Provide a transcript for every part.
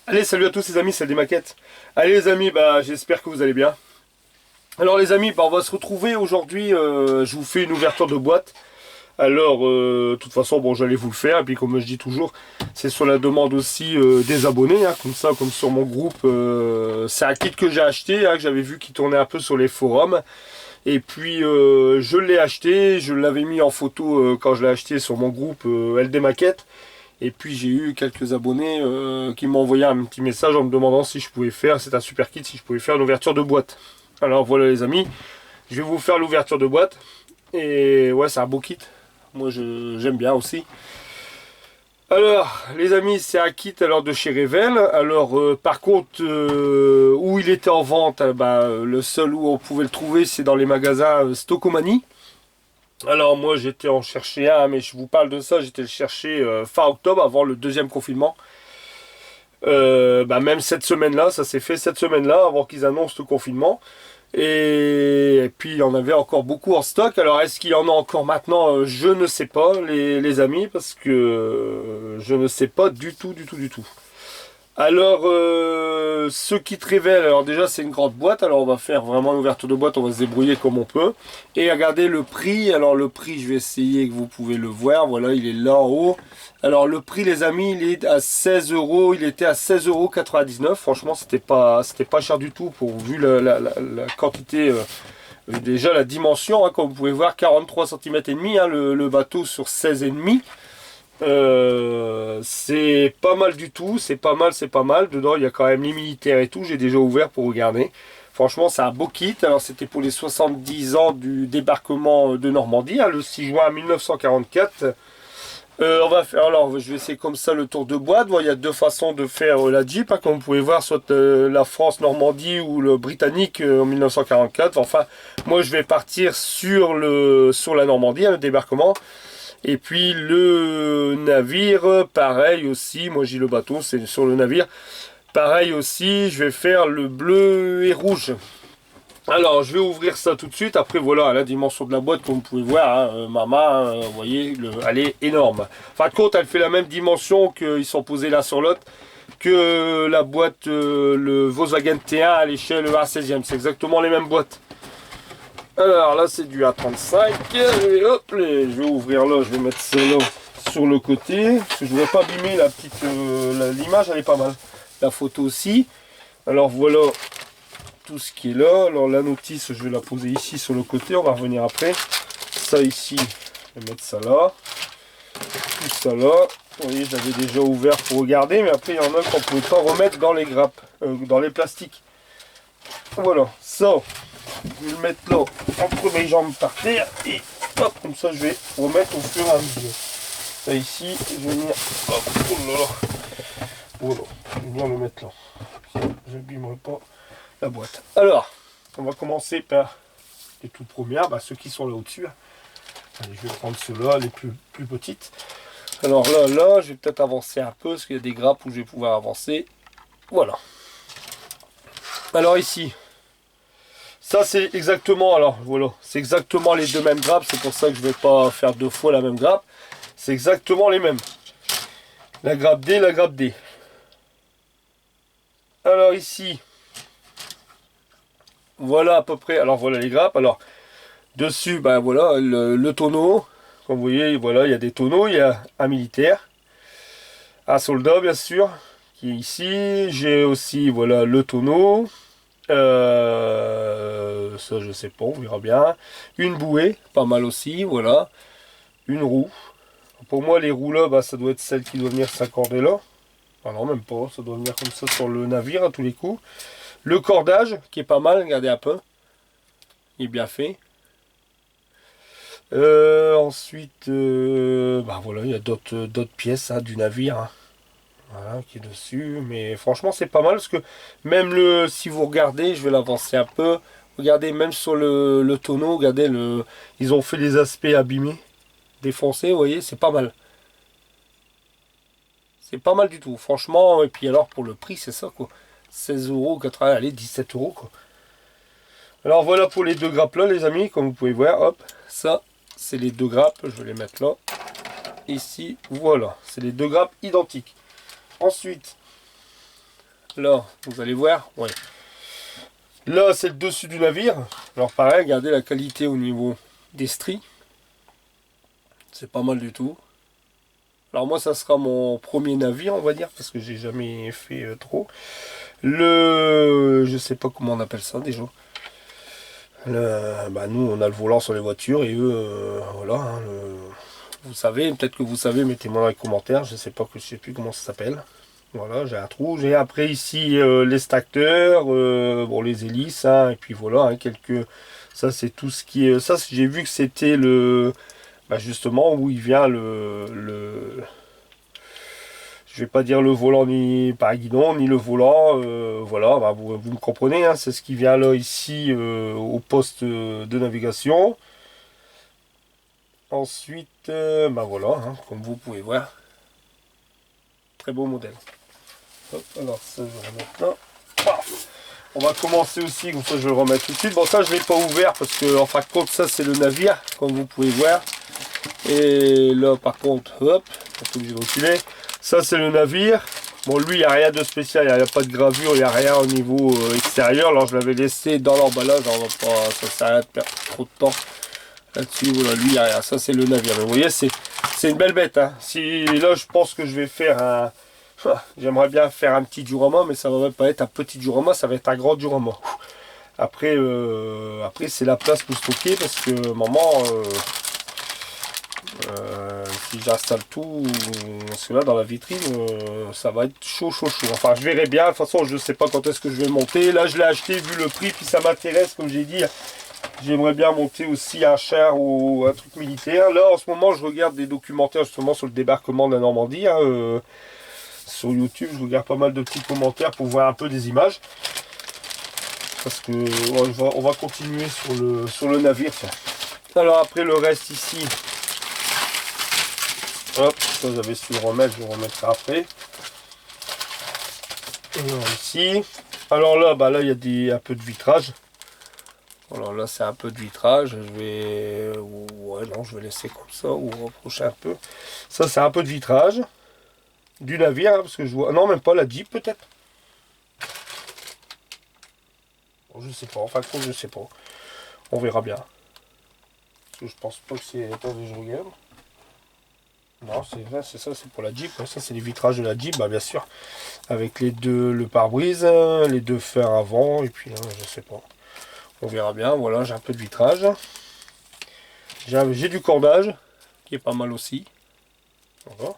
Allez, salut à tous les amis, c'est des maquettes. Allez les amis, j'espère que vous allez bien. Alors les amis, on va se retrouver aujourd'hui, je vous fais une ouverture de boîte. Alors, de toute façon, j'allais vous le faire, et puis comme je dis toujours, c'est sur la demande aussi des abonnés, hein, comme ça, comme sur mon groupe. C'est un kit que j'ai acheté, hein, que j'avais vu qui tournait un peu sur les forums. Et puis, je l'ai acheté, je l'avais mis en photo quand je l'ai acheté sur mon groupe LD Maquettes. Et puis j'ai eu quelques abonnés qui m'ont envoyé un petit message en me demandant si je pouvais faire, c'est un super kit, si je pouvais faire l'ouverture de boîte. Alors voilà les amis, je vais vous faire l'ouverture de boîte. Et ouais, c'est un beau kit. Moi j'aime bien aussi. Alors les amis, c'est un kit alors de chez Revel. Alors par contre, où il était en vente, le seul où on pouvait le trouver, c'est dans les magasins Stockomanie. Alors moi j'étais en chercher un, mais je vous parle de ça, j'étais le chercher fin octobre avant le deuxième confinement. Même cette semaine-là, ça s'est fait cette semaine-là avant qu'ils annoncent le confinement. Et puis il y en avait encore beaucoup en stock. Alors est-ce qu'il y en a encore maintenant? Je ne sais pas les amis, parce que je ne sais pas du tout, du tout, du tout. Alors, ce qui te révèle, alors déjà c'est une grande boîte, alors on va faire vraiment l'ouverture de boîte, on va se débrouiller comme on peut. Et regardez le prix, alors le prix je vais essayer que vous pouvez le voir, voilà il est là en haut. Alors le prix les amis, il est à 16 euros, il était à 16,99 €, franchement c'était pas cher du tout pour vu la quantité, déjà la dimension, hein, comme vous pouvez voir 43 cm et demi, hein, le bateau sur 16,5 €. C'est pas mal du tout, c'est pas mal, c'est pas mal. Dedans il y a quand même les militaires et tout, j'ai déjà ouvert pour regarder. Franchement c'est un beau kit. Alors c'était pour les 70 ans du débarquement de Normandie, hein, le 6 juin 1944. On va faire, alors je vais essayer comme ça le tour de boîte. Bon, il y a deux façons de faire la Jeep, hein, comme vous pouvez voir, soit la France-Normandie ou le Britannique en 1944. Enfin, moi je vais partir sur la Normandie, hein, le débarquement. Et puis le navire, pareil aussi, moi j'ai le bateau, c'est sur le navire. Pareil aussi, je vais faire le bleu et rouge. Alors je vais ouvrir ça tout de suite. Après voilà, la dimension de la boîte, comme vous pouvez voir, hein, ma main, vous voyez, elle est énorme. Fin de compte, elle fait la même dimension qu'ils sont posés l'un sur l'autre que la boîte, le Volkswagen T1 à l'échelle A16e. C'est exactement les mêmes boîtes. Alors là c'est du A35, et hop, je vais ouvrir là, je vais mettre ça là sur le côté, parce que je ne voudrais pas abîmer la petite, l'image elle est pas mal, la photo aussi. Alors voilà tout ce qui est là, alors la notice je vais la poser ici sur le côté, on va revenir après. Ça ici, je vais mettre ça là, tout ça là, vous voyez j'avais déjà ouvert pour regarder, mais après il y en a qu'on ne pouvait pas remettre dans les grappes, dans les plastiques. Voilà, ça. Je vais le mettre là entre mes jambes par terre et hop, comme ça je vais remettre au fur et à mesure. Ça ici, je vais venir, hop, oh là là, voilà, je vais venir le mettre là. Je n'abîmerai pas la boîte. Alors, on va commencer par les toutes premières, ceux qui sont là au-dessus. Allez, je vais prendre ceux-là, les plus petites. Alors là, je vais peut-être avancer un peu, parce qu'il y a des grappes où je vais pouvoir avancer. Voilà. Alors ici, ça c'est exactement, alors voilà, c'est exactement les deux mêmes grappes, c'est pour ça que je ne vais pas faire deux fois la même grappe. C'est exactement les mêmes. La grappe D, la grappe D. Alors ici, voilà à peu près, alors voilà les grappes. Alors dessus, voilà le tonneau. Comme vous voyez, voilà, il y a des tonneaux, il y a un militaire, un soldat bien sûr, qui est ici. J'ai aussi, voilà, le tonneau. Ça je sais pas, on verra bien. Une bouée, pas mal aussi, voilà. Une roue. Pour moi les roues là, ça doit être celle qui doit venir s'accorder là. Ah non, même pas, ça doit venir comme ça sur le navire à tous les coups. Le cordage qui est pas mal, regardez un peu. Il est bien fait. Ensuite, voilà, il y a d'autres pièces du navire, hein. Voilà, qui est dessus, mais franchement c'est pas mal parce que même si vous regardez, je vais l'avancer un peu, regardez même sur le tonneau, regardez ils ont fait des aspects abîmés, défoncés, vous voyez, c'est pas mal. C'est pas mal du tout, franchement, et puis alors pour le prix c'est ça quoi, 16,80 €, allez 17 € quoi. Alors voilà pour les deux grappes là les amis, comme vous pouvez voir, hop, ça c'est les deux grappes, je vais les mettre là, ici, voilà, c'est les deux grappes identiques. Ensuite, Là, vous allez voir, ouais. Là, c'est le dessus du navire. Alors pareil, regardez la qualité au niveau des stries. C'est pas mal du tout. Alors moi, ça sera mon premier navire, on va dire, parce que j'ai jamais fait trop. Je sais pas comment on appelle ça déjà. Nous, on a le volant sur les voitures et eux, voilà. Hein, vous savez, peut-être que vous savez, mettez-moi dans les commentaires. Je sais pas, je sais plus comment ça s'appelle. Voilà, j'ai un trou. J'ai après ici les stacteurs, bon les hélices, hein, et puis voilà, hein, quelques. Ça c'est tout ce qui est. Ça j'ai vu que c'était justement où il vient je vais pas dire le volant ni par guidon ni le volant. Voilà, vous me comprenez, hein, c'est ce qui vient là ici au poste de navigation. Ensuite, voilà, hein, comme vous pouvez voir, très beau modèle. Hop, alors ça je vais remettre là. Paf. On va commencer aussi, comme ça je vais le remettre tout de suite. Bon ça je ne l'ai pas ouvert parce que en fin de compte ça c'est le navire, comme vous pouvez voir. Et là par contre, hop, on est obligé de reculer. Ça c'est le navire. Bon lui il n'y a rien de spécial, il n'y a pas de gravure, il n'y a rien au niveau extérieur. Alors je l'avais laissé dans l'emballage, on va pas, ça sert à rien de perdre trop de temps là-dessus. Voilà, lui il n'y a rien, ça c'est le navire. Mais vous voyez c'est une belle bête. Hein. Si là je pense que je vais faire un... J'aimerais bien faire un petit diorama, mais ça va pas être un petit diorama, ça va être un grand diorama. Après, c'est la place pour stocker parce que maman, si j'installe tout, parce que là dans la vitrine, ça va être chaud. Enfin, je verrai bien. De toute façon, je sais pas quand est-ce que je vais monter. Là, je l'ai acheté vu le prix, puis ça m'intéresse, comme j'ai dit. J'aimerais bien monter aussi un char ou un truc militaire. Là, en ce moment, je regarde des documentaires justement sur le débarquement de la Normandie. Hein, sur YouTube, je regarde pas mal de petits commentaires pour voir un peu des images. Parce que on va continuer sur le navire. Tiens. Alors après le reste ici. Hop, ça j'avais su le remettre, je vais remettre ça après. Alors ici. Alors là, là il y a un peu de vitrage. Alors là c'est un peu de vitrage. Je vais laisser comme ça ou rapprocher un peu. Ça c'est un peu de vitrage. Du navire, hein, parce que je vois... Non, même pas, la Jeep peut-être. Bon, je sais pas, enfin, je sais pas. On verra bien. Parce que je pense pas que c'est... Attendez, je regarde. Non, c'est ça, c'est pour la Jeep. Ça, c'est les vitrages de la Jeep, bien sûr. Avec les deux, le pare-brise, les deux fers avant, et puis là, je sais pas. On verra bien. Voilà, j'ai un peu de vitrage. J'ai du cordage, qui est pas mal aussi. Voilà.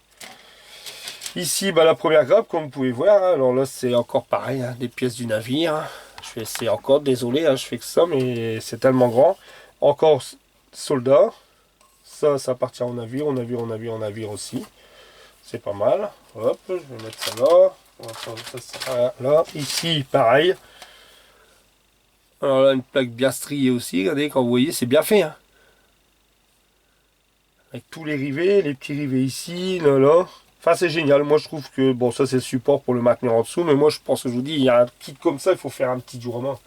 Ici, la première grappe, comme vous pouvez voir, hein, alors là, c'est encore pareil, hein, des pièces du navire. Je fais essayer encore, désolé, hein, je fais que ça, mais c'est tellement grand. Encore soldat. Ça appartient au navire, au navire aussi. C'est pas mal. Hop, je vais mettre ça là. Ça là. Ici, pareil. Alors là, une plaque bien striée aussi. Regardez, quand vous voyez, c'est bien fait. Hein. Avec tous les rivets, les petits rivets ici, là. Enfin, c'est génial. Moi, je trouve que, bon, ça, c'est le support pour le maintenir en dessous. Mais moi, je pense que je vous dis, il y a un kit comme ça, il faut faire un petit diorama.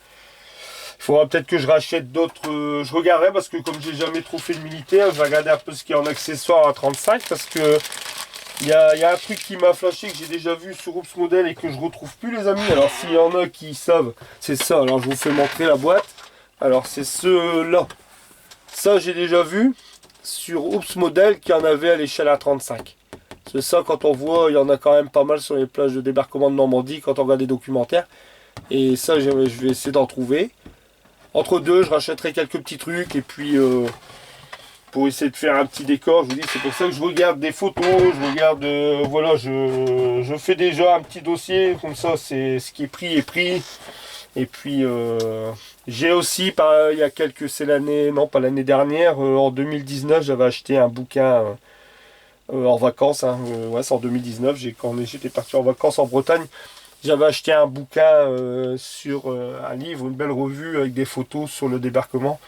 Il faudra peut-être que je rachète d'autres. Je regarderai parce que, comme j'ai jamais trop fait de militaire, je vais regarder un peu ce qu'il y a en accessoire à 35. Parce que, il y a un truc qui m'a flashé, que j'ai déjà vu sur Oops Model et que je retrouve plus, les amis. Alors, s'il y en a qui savent, c'est ça. Alors, je vous fais montrer la boîte. Alors, c'est ceux-là. Ça, j'ai déjà vu sur Oops Model qu'il y en avait à l'échelle A35. C'est ça, quand on voit, il y en a quand même pas mal sur les plages de débarquement de Normandie quand on regarde des documentaires. Et ça, je vais essayer d'en trouver. Entre deux, je rachèterai quelques petits trucs et puis pour essayer de faire un petit décor, je vous dis, c'est pour ça que je regarde des photos, je regarde, voilà, je fais déjà un petit dossier, comme ça, c'est ce qui est pris est pris. Et puis, j'ai aussi, c'est l'année, non pas l'année dernière, en 2019, j'avais acheté un bouquin en vacances, hein, ouais, c'est en 2019, quand j'étais parti en vacances en Bretagne, j'avais acheté un bouquin sur un livre, une belle revue avec des photos sur le débarquement,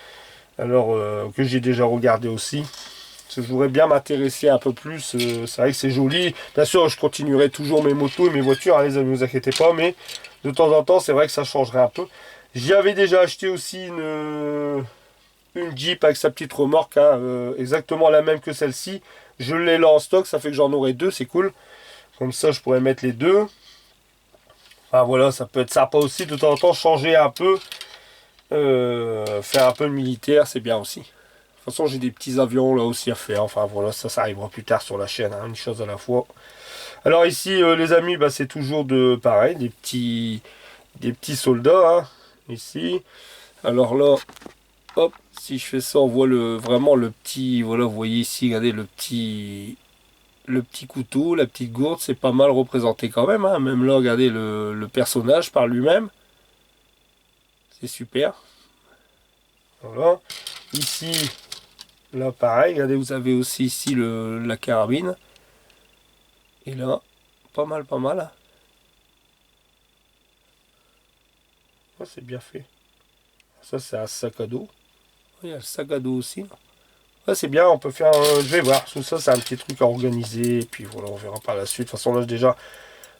alors que j'ai déjà regardé aussi. Parce que je voudrais bien m'intéresser un peu plus, c'est vrai que c'est joli. Bien sûr, je continuerai toujours mes motos et mes voitures, hein, les amis, ne vous inquiétez pas, mais de temps en temps, c'est vrai que ça changerait un peu. J'y avais déjà acheté aussi une Jeep avec sa petite remorque, hein, exactement la même que celle-ci. Je l'ai là en stock, ça fait que j'en aurai deux, c'est cool. Comme ça, je pourrais mettre les deux. Enfin voilà, ça peut être sympa aussi de temps en temps, changer un peu, faire un peu de militaire, c'est bien aussi. De toute façon, j'ai des petits avions là aussi à faire. Enfin voilà, ça arrivera plus tard sur la chaîne, hein, une chose à la fois. Alors ici, les amis, bah, c'est toujours de pareil, des petits soldats, hein, ici. Alors là, hop, si je fais ça, on voit vraiment le petit, voilà, vous voyez ici, regardez le petit couteau, la petite gourde, c'est pas mal représenté quand même, hein. Même là, regardez le personnage par lui-même, c'est super. Voilà. Ici, là pareil, regardez, vous avez aussi ici la carabine. Et là, pas mal, pas mal. Ouais, c'est bien fait. Ça, c'est un sac à dos. Il y a le sac à dos aussi. Ouais, c'est bien, on peut faire. Je vais voir. Tout ça, c'est un petit truc à organiser. Et puis voilà, on verra par la suite. De toute façon, là, j'ai déjà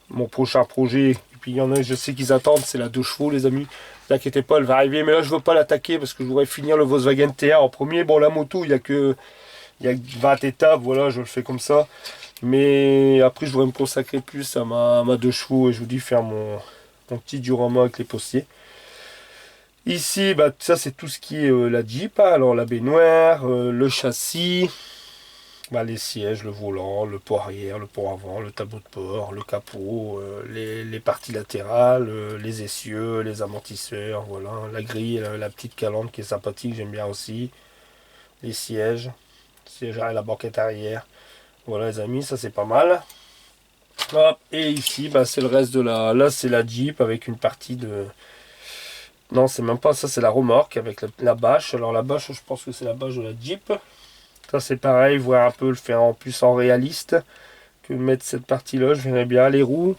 mon prochain projet. Et puis il y en a, je sais qu'ils attendent. C'est la 2 chevaux, les amis. Ne vous inquiétez pas, elle va arriver. Mais là, je veux pas l'attaquer parce que je voudrais finir le Volkswagen TA en premier. Bon, la moto, il y a 20 étapes. Voilà, je le fais comme ça. Mais après, je voudrais me consacrer plus à ma 2 chevaux. Et je vous dis, faire mon petit diorama avec les postiers. Ici, bah, ça c'est tout ce qui est la Jeep, hein. Alors la baignoire, le châssis, bah, les sièges, le volant, le port arrière, le port avant, le tableau de bord, le capot, les parties latérales, les essieux, les amortisseurs, voilà, la grille, la petite calandre qui est sympathique, j'aime bien aussi, les sièges à la banquette arrière. Voilà les amis, ça c'est pas mal. Hop, et ici, bah, c'est le reste de là c'est la Jeep avec une partie de. Non, c'est même pas ça, c'est la remorque avec la bâche. Alors la bâche, je pense que c'est la bâche de la Jeep. Ça c'est pareil, voir un peu le faire en plus en réaliste que mettre cette partie-là. Je verrais bien les roues.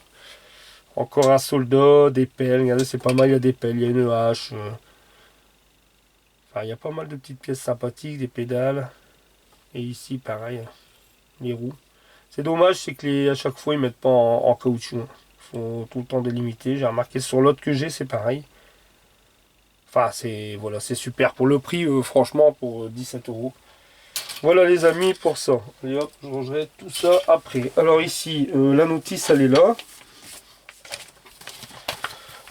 Encore un soldat, des pelles. Regardez, c'est pas mal, il y a des pelles, il y a une hache. Enfin, il y a pas mal de petites pièces sympathiques, des pédales. Et ici, pareil, les roues. C'est dommage, c'est que à chaque fois, ils mettent pas en caoutchouc. Il faut tout le temps délimiter. J'ai remarqué sur l'autre que j'ai, c'est pareil. Enfin, c'est voilà, c'est super pour le prix, franchement, pour 17 euros. Voilà les amis pour ça. Et hop, je rangerai tout ça après. Alors ici, la notice, elle est là.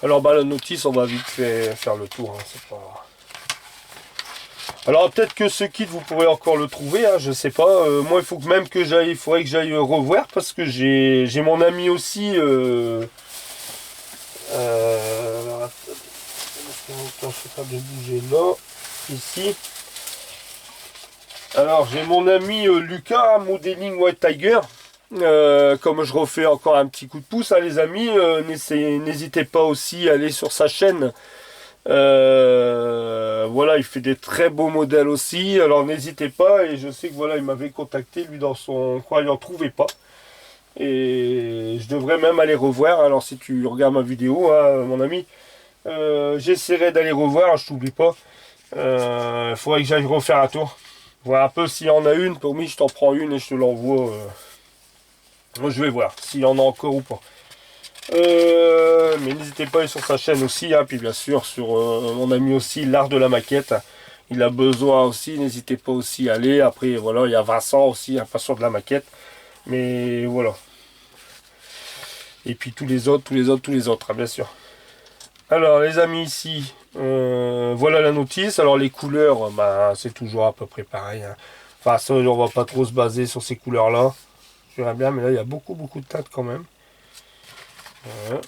Alors bah la notice, on va vite faire le tour. Hein, c'est pas. Alors peut-être que ce kit, vous pourrez encore le trouver. Hein, je sais pas. Moi, il faut que même que j'aille, il faudrait que j'aille revoir parce que j'ai mon ami aussi. Alors, je suis capable de bouger là, ici. Alors j'ai mon ami Lucas, Modeling White Tiger. Comme je refais encore un petit coup de pouce, hein, les amis, n'hésitez pas aussi à aller sur sa chaîne. Voilà, il fait des très beaux modèles aussi. Alors n'hésitez pas. Et je sais que voilà, il m'avait contacté lui dans son coin, il n'en trouvait pas. Et je devrais même aller revoir. Alors si tu regardes ma vidéo, hein, mon ami, j'essaierai d'aller revoir. Je t'oublie pas. Il faudrait que j'aille refaire un tour. Voir un peu s'il y en a une. Pour moi, je t'en prends une et je te l'envoie. Moi, je vais voir s'il y en a encore ou pas. Mais n'hésitez pas à aller sur sa chaîne aussi. Hein, puis bien sûr, sur mon ami aussi, l'art de la maquette. Il a besoin aussi. N'hésitez pas aussi à aller. Après, voilà, il y a Vincent aussi, un passion de la maquette. Mais voilà. Et puis tous les autres, hein, bien sûr. Alors, les amis, ici, voilà la notice. Alors, les couleurs, bah, c'est toujours à peu près pareil. Hein. Enfin, ça, on va pas trop se baser sur ces couleurs-là. Je verrai bien, mais là, il y a beaucoup de teintes quand même. Voilà.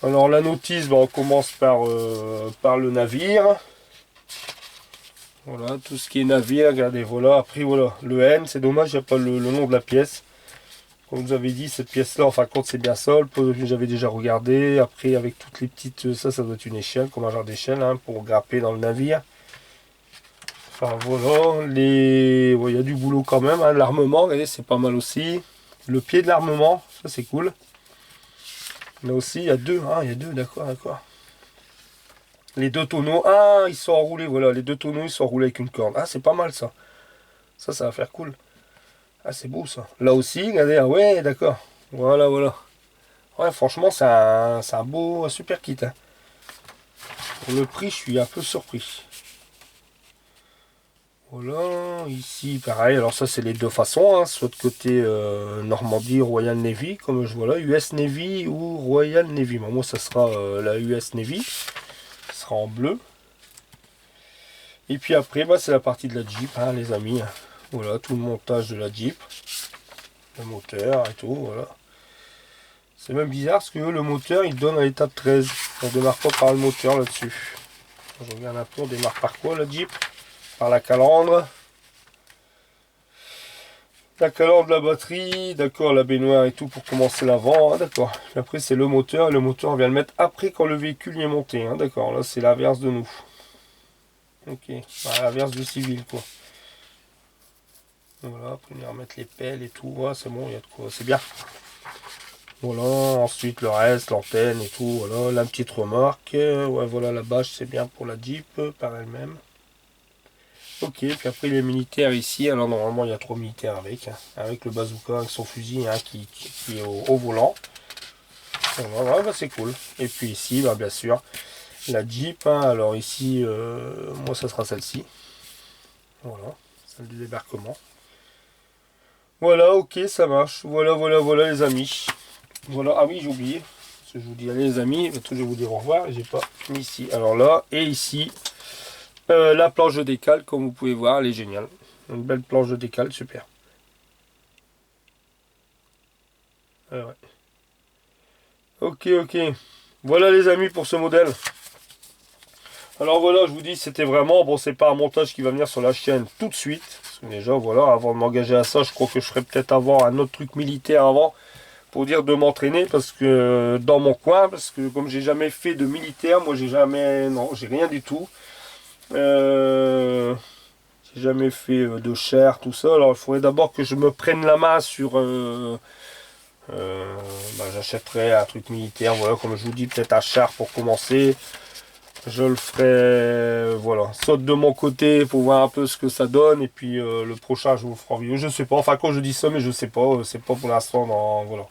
Alors, la notice, bah, on commence par le navire. Voilà, tout ce qui est navire, regardez, voilà. Après, voilà, le N, c'est dommage, il n'y a pas le nom de la pièce. Comme vous avez dit, cette pièce-là, en fin de compte, c'est bien ça. J'avais déjà regardé. Après, avec toutes les petites... Ça doit être une échelle, comme un genre d'échelle, hein, pour grimper dans le navire. Enfin, voilà. Il y a du boulot quand même. Hein. L'armement, regardez, c'est pas mal aussi. Le pied de l'armement, ça, c'est cool. Là aussi, il y a deux. Ah, il y a deux, d'accord. Les deux tonneaux. Ah, ils sont enroulés, voilà. Les deux tonneaux, ils sont enroulés avec une corde. Ah, c'est pas mal, ça. Ça va faire cool. Ah, c'est beau, ça. Là aussi, regardez. Ah, ouais, d'accord. Voilà. Ouais, franchement, c'est un beau, super kit. Hein. Pour le prix, je suis un peu surpris. Voilà, ici pareil, alors ça c'est les deux façons, hein, soit de côté Normandie, Royal Navy, comme je vois là, US Navy ou Royal Navy. Bon, moi ça sera la US Navy, ça sera en bleu. Et puis après, bah, c'est la partie de la Jeep, hein, les amis. Voilà, tout le montage de la Jeep, le moteur et tout, voilà. C'est même bizarre parce que le moteur il donne à l'étape 13, on démarre pas par le moteur là-dessus. Je regarde un peu, on démarre par quoi la Jeep? Par la calandre. La calandre, la batterie, d'accord, la baignoire et tout pour commencer l'avant, hein, d'accord. Après c'est le moteur, et le moteur on vient le mettre après quand le véhicule y est monté, hein, d'accord. Là c'est l'inverse de nous. Ok, l'inverse du civil quoi. Voilà, après on va remettre les pelles et tout, ouais, c'est bon, il y a de quoi, c'est bien. Voilà, ensuite le reste, l'antenne et tout, voilà, la petite remorque, ouais voilà la bâche c'est bien pour la Jeep par elle-même. Ok, puis après les militaires ici, alors normalement il y a 3 militaires avec, hein, avec le bazooka, avec son fusil hein, qui est au volant. Voilà, bah, c'est cool. Et puis ici, bah, bien sûr, la Jeep, hein, alors ici, moi ça sera celle-ci. Voilà, celle du débarquement. Voilà, ok, ça marche. Voilà, voilà, voilà les amis. Voilà, ah oui j'ai oublié, parce que je vous dis allez les amis, je vais vous dire au revoir, j'ai pas mis ici. Alors là, et ici, la planche de décale, comme vous pouvez voir, elle est géniale. Une belle planche de décale, super. Ah ouais. Ok, ok. Voilà les amis pour ce modèle. Alors voilà, je vous dis, c'était vraiment, bon, c'est pas un montage qui va venir sur la chaîne tout de suite. Parce que déjà, voilà, avant de m'engager à ça, je crois que je ferais peut-être avoir un autre truc militaire avant. Pour dire de m'entraîner, parce que dans mon coin, parce que comme j'ai jamais fait de militaire, moi j'ai jamais, non, j'ai rien du tout. Euh, j'ai jamais fait de chair, tout ça. Alors il faudrait d'abord que je me prenne la main sur... bah, j'achèterai un truc militaire, voilà, comme je vous dis, peut-être un char pour commencer. Je le ferai, voilà, saute de mon côté pour voir un peu ce que ça donne. Et puis le prochain, je vous le ferai en vidéo. Je sais pas, enfin quand je dis ça, mais je sais pas, c'est pas pour l'instant, voilà.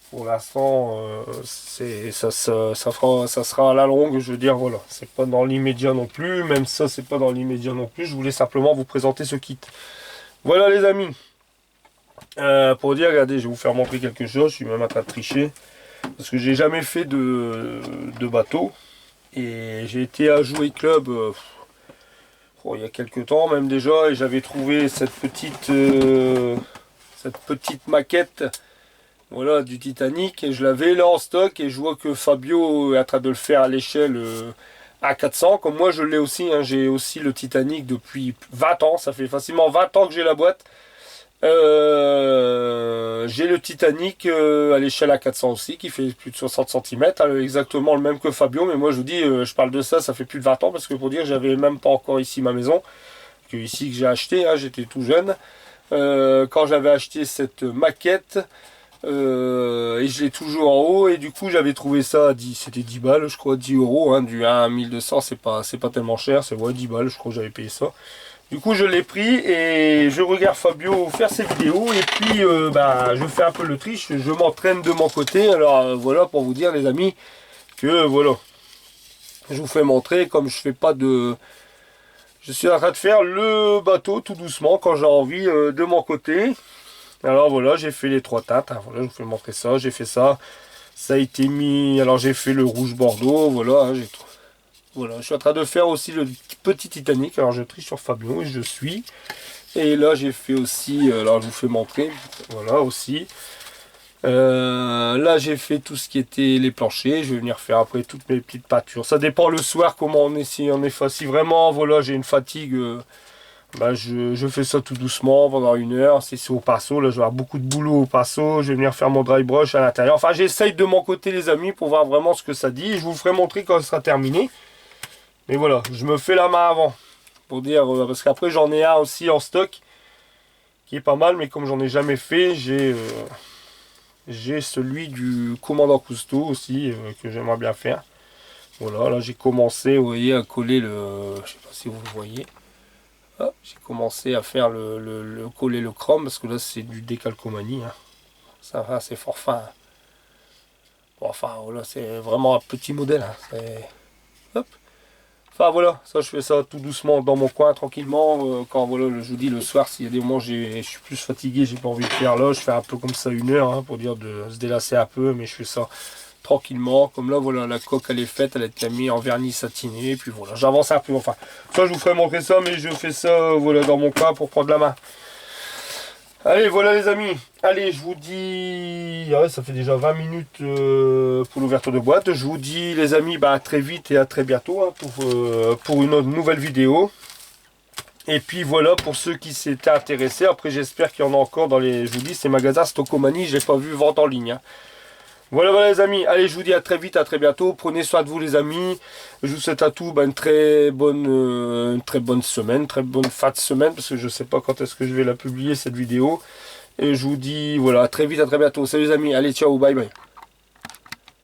Pour l'instant, ça sera à la longue, je veux dire, voilà. C'est pas dans l'immédiat non plus, même ça, c'est pas dans l'immédiat non plus. Je voulais simplement vous présenter ce kit. Voilà les amis. Pour dire, regardez, je vais vous faire montrer quelque chose. Je suis même en train de tricher. Parce que j'ai jamais fait de bateau. Et j'ai été à Jouer Club il y a quelques temps même déjà. Et j'avais trouvé cette petite maquette. Voilà, du Titanic, et je l'avais là en stock, et je vois que Fabio est en train de le faire à l'échelle A400, comme moi je l'ai aussi, hein, j'ai aussi le Titanic depuis 20 ans, ça fait facilement 20 ans que j'ai la boîte. J'ai le Titanic à l'échelle A400 aussi, qui fait plus de 60 cm, exactement le même que Fabio, mais moi je vous dis, je parle de ça, ça fait plus de 20 ans, parce que pour dire, j'avais même pas encore ici ma maison, que ici que j'ai acheté, hein, j'étais tout jeune. Quand j'avais acheté cette maquette, et je l'ai toujours en haut, et du coup j'avais trouvé ça à 10, c'était 10 balles je crois, 10 euros, hein, du 1 à 1200, c'est pas tellement cher, c'est vrai, 10 balles je crois que j'avais payé ça. Du coup je l'ai pris et je regarde Fabio faire ses vidéos, et puis bah, je fais un peu le triche, je m'entraîne de mon côté. Alors voilà pour vous dire les amis que voilà, je vous fais montrer comme je fais pas de... Je suis en train de faire le bateau tout doucement quand j'ai envie de mon côté. Alors voilà, j'ai fait les 3 teintes, hein, voilà, je vous fais montrer ça, j'ai fait ça. Ça a été mis, alors j'ai fait le rouge bordeaux, voilà, hein, voilà. Je suis en train de faire aussi le petit Titanic, alors je triche sur Fabio et je suis. Et là j'ai fait aussi, alors je vous fais montrer, voilà aussi. Là j'ai fait tout ce qui était les planchers, je vais venir faire après toutes mes petites peintures. Ça dépend le soir comment on est, si on est si vraiment, voilà, j'ai une fatigue. Bah, je fais ça tout doucement pendant 1 heure. C'est au pinceau. Là, je vais avoir beaucoup de boulot au pinceau. Je vais venir faire mon dry brush à l'intérieur. Enfin, j'essaye de mon côté, les amis, pour voir vraiment ce que ça dit. Et je vous ferai montrer quand ce sera terminé. Mais voilà, je me fais la main avant. Pour dire, parce qu'après, j'en ai un aussi en stock qui est pas mal. Mais comme j'en ai jamais fait, j'ai celui du commandant Cousteau aussi que j'aimerais bien faire. Voilà, là, j'ai commencé, vous voyez, à coller le... Je sais pas si vous le voyez. Ah, j'ai commencé à faire le coller le chrome, parce que là c'est du décalcomanie, hein. Ça va, c'est fort fin. Bon, enfin voilà, c'est vraiment un petit modèle, hein. Hop. Enfin voilà, ça je fais ça tout doucement dans mon coin, tranquillement. Quand voilà, je vous dis le soir, s'il y a des moments où je suis plus fatigué, j'ai pas envie de faire là, je fais un peu comme ça 1 heure, hein, pour dire de se délasser un peu, mais je fais ça tranquillement. Comme là, voilà, la coque elle est faite, elle est mise en vernis satiné, puis voilà, j'avance un peu. Enfin, ça je vous ferai montrer ça, mais je fais ça voilà dans mon coin pour prendre la main. Allez, voilà les amis. Allez, je vous dis... Ah ouais, ça fait déjà 20 minutes pour l'ouverture de boîte. Je vous dis les amis, bah, à très vite et à très bientôt, hein, pour une autre nouvelle vidéo. Et puis voilà, pour ceux qui s'étaient intéressés, après j'espère qu'il y en a encore dans les... Je vous dis, ces magasins Stockomanie, je n'ai pas vu vente en ligne. Hein. Voilà les amis, allez je vous dis à très vite, à très bientôt, prenez soin de vous les amis, je vous souhaite à tous une très bonne semaine, très bonne fin de semaine, parce que je sais pas quand est-ce que je vais la publier cette vidéo, et je vous dis voilà, à très vite, à très bientôt, salut les amis, allez ciao, bye bye.